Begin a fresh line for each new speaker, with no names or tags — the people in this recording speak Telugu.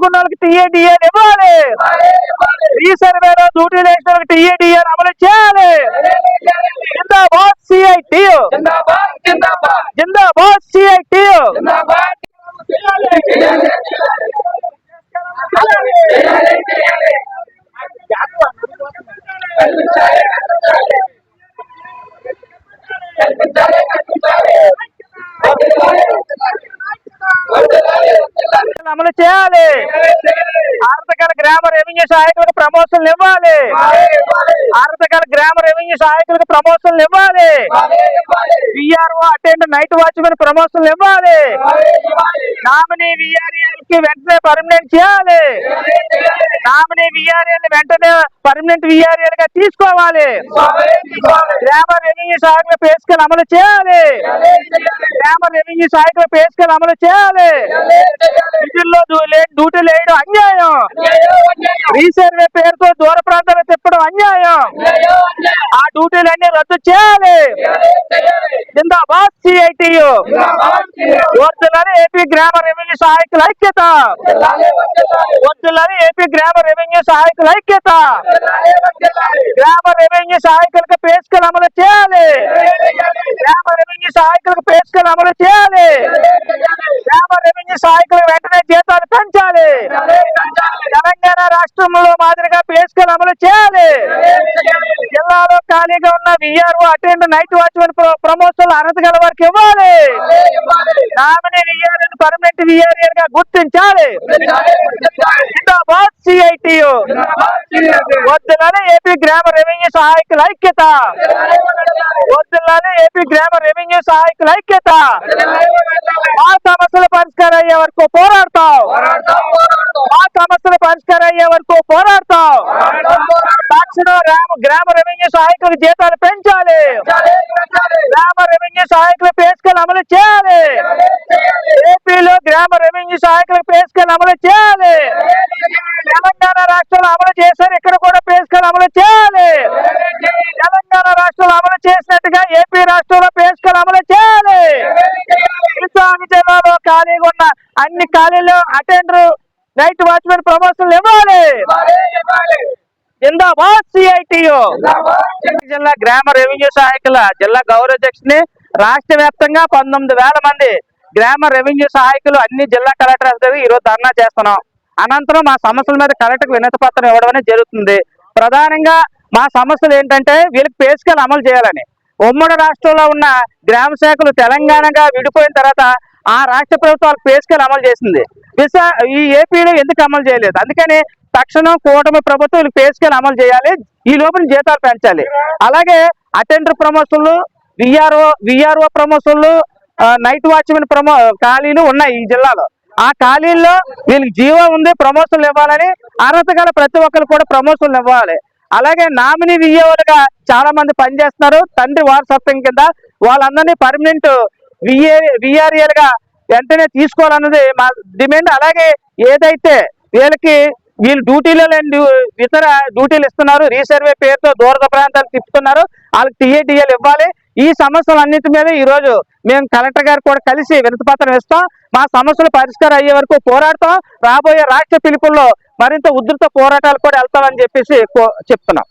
చదువుకున్న వాళ్ళకి టీఏడిఏలు ఇవ్వాలి. రీసర్వేలో డ్యూటీ లేచిన వాళ్ళకి టీఏడిఏలు అమలు చేయాలి. జిందాబాద్ సిఐటియు, జిందాబాద్ సిఐటియు. అమలు చేయాలి. ఆర్తకల్ గ్రామ రెవెన్యూ సహాయకులకు ప్రమోషన్లు ఇవ్వాలి. ఆర్తకల్ గ్రామ రెవెన్యూ సహాయకులకు ప్రమోషన్లు ఇవ్వాలి. విఆర్ఓ అటెండెంట్ నైట్ వాచ్మెన్ ప్రమోషన్లు ఇవ్వాలి. నామినీ విఆర్ఏలకి వెంటనే పర్మనెంట్ చేయాలి. నామినీ విఆర్ఏలు వెంటనే పర్మనెంట్ విఆర్ఏలుగా తీసుకోవాలి. గ్రామ రెవెన్యూ సహాయకుల పే స్కేల్ అమలు చేయాలి. గ్రామ రెవెన్యూ సహాయకుల పే స్కేల్ అమలు చేయాలి. విధుల్లో డ్యూటీలు వేయడం అన్యాయం. రీసర్వే పేరుతో దూర ప్రాంతాలకు తిప్పడం అన్యాయం. ఆ డ్యూటీలన్నీ రద్దు చేయాలి. జిందాబాద్ సిఐటియు. వర్ధిల్లాలి ఏపీ గ్రామ రెవెన్యూ సహాయకుల ఐక్యత. వర్ధిల్లాలి ఏపీ గ్రామ రెవెన్యూ సహాయకుల ఐక్యత. గ్రామ రెవెన్యూ సహాయకులకు పే స్కేల్ అమలు చేయాలి. గ్రామ రెవెన్యూ సహాయకులకు పే స్కేల్ అమలు చేయాలి. గ్రామ రెవెన్యూ సహాయకులకు వెంటనే జీతాలు పెంచాలి. తెలంగాణ రాష్ట్రంలో మాదిరిగా పే స్కేల్ అమలు చేయాలి. జిల్లాలో ఖాళీగా ఉన్న విఆర్ఓ అటెండెంట్ నైట్ వాచ్మెన్ ప్రమోషన్లు అర్హత గల వారికి ఇవ్వాలి. నామినీ విఆర్ఏని పర్మనెంట్ విఆర్ఏగా గుర్తించాలి. జిందాబాద్ సిఐటియు. వర్ధిల్లాలి ఏపీ గ్రామ రెవెన్యూ సహాయకుల ఐక్యత. వర్ధిల్లాలి ఏపీ గ్రామ రెవెన్యూ సహాయకుల ఐక్యత. మా సమస్యల పరిష్కారం అయ్యే వరకు పోరాడతాం. మా సమస్యల పరిష్కారం అయ్యే వరకు పోరాడతాం. తక్షణం గ్రామ రెవెన్యూ సహాయకుల జీతాలు పెంచాలి. గ్రామ రెవెన్యూ సహాయకుల పే స్కేల్ అమలు చేయాలి. ఏపీలో గ్రామ రెవెన్యూ సహాయకుల పే స్కేల్ అమలు చేయాలి. తెలంగాణ రాష్ట్రంలో అమలు చేశారు, ఇక్కడ కూడా పే స్కేల్ అమలు చేయాలి. తెలంగాణ రాష్ట్రంలో అమలు చేసినట్టుగా ఏపీ రాష్ట్రంలో పే స్కేల్ అమలు చేయాలి. విశాఖ జిల్లాలో ఖాళీగా ఉన్న అన్ని ఖాళీలు అటెండర్ నైట్ వాచ్మెన్ ప్రమోషన్లు ఇవ్వాలి. జిందాబాద్ సిఐటియు. జిల్లా గ్రామ రెవెన్యూ సహాయకుల జిల్లా గౌరవాధ్యక్షుని రాష్ట్ర వ్యాప్తంగా 19,000 మంది గ్రామ రెవెన్యూ సహాయకులు అన్ని జిల్లా కలెక్టర్ ఈ రోజు ధర్నా చేస్తున్నాం. అనంతరం మా సమస్యల మీద కలెక్టర్కి వినతి పత్రం ఇవ్వడం అనేది జరుగుతుంది. ప్రధానంగా మా సమస్యలు ఏంటంటే వీళ్ళకి పే స్కేల్ అమలు చేయాలని. ఉమ్మడి రాష్ట్రంలో ఉన్న గ్రామ శాఖలు తెలంగాణగా విడిపోయిన తర్వాత ఆ రాష్ట్ర ప్రభుత్వాలకు పే స్కేల్ అమలు చేసింది. ఈ ఏపీలో ఎందుకు అమలు చేయలేదు? అందుకని తక్షణం కూటమి ప్రభుత్వం పే స్కేల్ అమలు చేయాలి. ఈ లోపల జీతాలు పెంచాలి. అలాగే అటెండర్ ప్రమోషన్లు, విఆర్ఓ ప్రమోషన్లు, నైట్ వాచ్మెన్ ఖాళీలు ఉన్నాయి ఈ జిల్లాలో. ఆ ఖాళీల్లో వీళ్ళకి జీవో ఉంది, ప్రమోషన్లు ఇవ్వాలని. అర్హత గల ప్రతి ఒక్కరు కూడా ప్రమోషన్లు ఇవ్వాలి. అలాగే నామినీ విఏలుగా చాలా మంది పనిచేస్తున్నారు తండ్రి వారసత్వం కింద. వాళ్ళందరినీ పర్మనెంట్ విఆర్ఏలుగా వెంటనే తీసుకోవాలన్నది మా డిమాండ్. అలాగే ఏదైతే వీళ్ళు డ్యూటీలో లేని ఇతర డ్యూటీలు ఇస్తున్నారు, రీసర్వే పేరుతో దూర ప్రాంతాలు తిప్పుతున్నారు, వాళ్ళకి టీఏడిఏలు ఇవ్వాలి. ఈ సమస్యలన్నిటి మీద ఈ రోజు మేము కలెక్టర్ గారు కూడా కలిసి వినతి పత్రం ఇస్తాం. మా సమస్యలు పరిష్కారం అయ్యే వరకు పోరాడతాం. రాబోయే రాష్ట్ర పిలుపుల్లో మరింత ఉధృత పోరాటాలు కూడా వెళ్తామని చెప్పేసి చెప్తున్నాం.